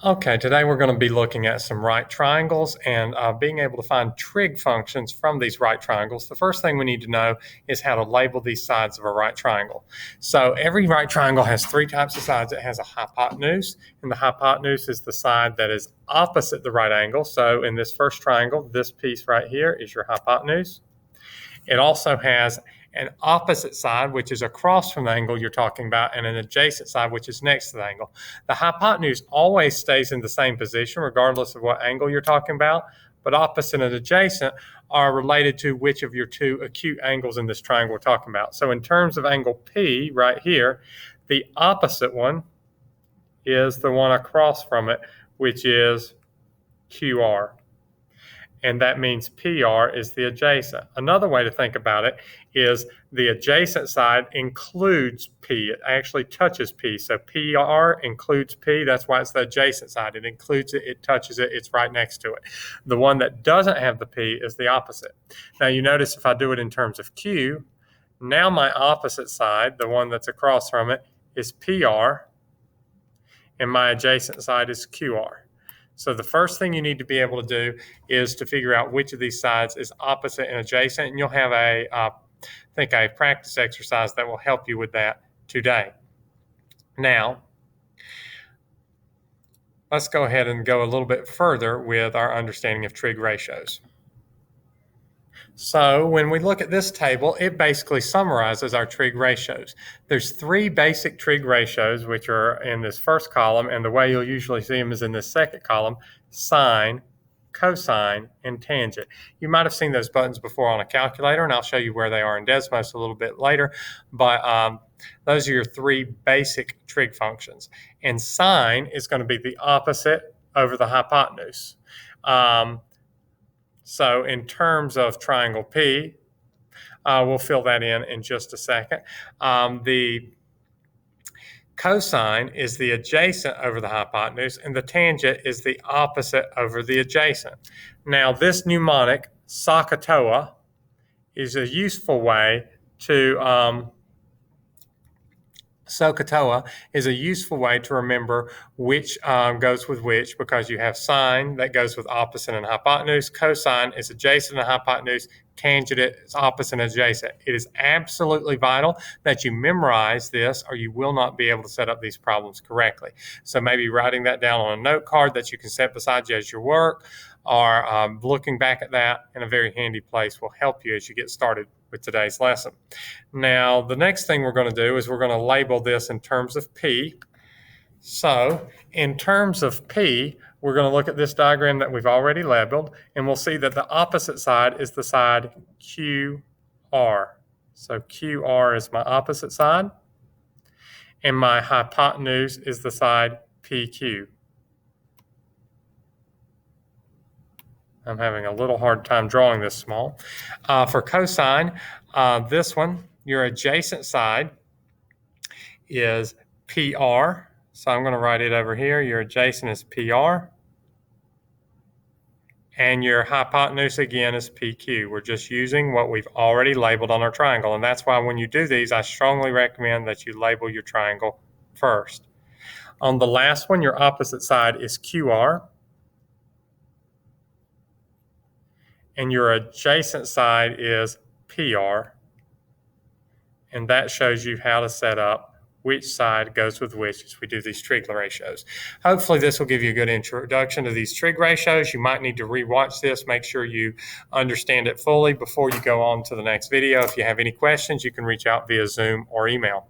Okay, today we're going to be looking at some right triangles and being able to find trig functions from these right triangles. The first thing we need to know is how to label these sides of a right triangle. So every right triangle has three types of sides. It has a hypotenuse, and the hypotenuse is the side that is opposite the right angle. So in this first triangle, this piece right here is your hypotenuse. It also has an opposite side, which is across from the angle you're talking about, and an adjacent side, which is next to the angle. The hypotenuse always stays in the same position, regardless of what angle you're talking about, but opposite and adjacent are related to which of your two acute angles in this triangle we're talking about. So in terms of angle P right here, the opposite one is the one across from it, which is QR. And that means PR is the adjacent. Another way to think about it is the adjacent side includes P. It actually touches P. So PR includes P. That's why it's the adjacent side. It includes it, it touches it, it's right next to it. The one that doesn't have the P is the opposite. Now you notice if I do it in terms of Q, now my opposite side, the one that's across from it, is PR, and my adjacent side is QR. So the first thing you need to be able to do is to figure out which of these sides is opposite and adjacent, and you'll have a practice exercise that will help you with that today. Now, let's go ahead and go a little bit further with our understanding of trig ratios. So when we look at this table, it basically summarizes our trig ratios. There's three basic trig ratios, which are in this first column, and the way you'll usually see them is in this second column: sine, cosine, and tangent. You might have seen those buttons before on a calculator, and I'll show you where they are in Desmos a little bit later, but those are your three basic trig functions. And sine is going to be the opposite over the hypotenuse. So in terms of triangle P, we'll fill that in just a second. The cosine is the adjacent over the hypotenuse, and the tangent is the opposite over the adjacent. Now, this mnemonic, SOHCAHTOA, is a useful way to SOHCAHTOA is a useful way to remember which goes with which, because you have sine that goes with opposite and hypotenuse, cosine is adjacent to hypotenuse, tangent is opposite and adjacent. It is absolutely vital that you memorize this, or you will not be able to set up these problems correctly. So maybe writing that down on a note card that you can set beside you as you work, or looking back at that in a very handy place will help you as you get started with today's lesson. Now, the next thing we're going to do is we're going to label this in terms of P. So, in terms of P, we're going to look at this diagram that we've already labeled, and we'll see that the opposite side is the side QR. So, QR is my opposite side, and my hypotenuse is the side PQ. I'm having a little hard time drawing this small. For cosine, this one, your adjacent side is PR. So I'm going to write it over here. Your adjacent is PR. And your hypotenuse, again, is PQ. We're just using what we've already labeled on our triangle. And that's why when you do these, I strongly recommend that you label your triangle first. On the last one, your opposite side is QR. And your adjacent side is PR, and that shows you how to set up which side goes with which as we do these trig ratios. Hopefully this will give you a good introduction to these trig ratios. You might need to rewatch this, make sure you understand it fully before you go on to the next video. If you have any questions, you can reach out via Zoom or email.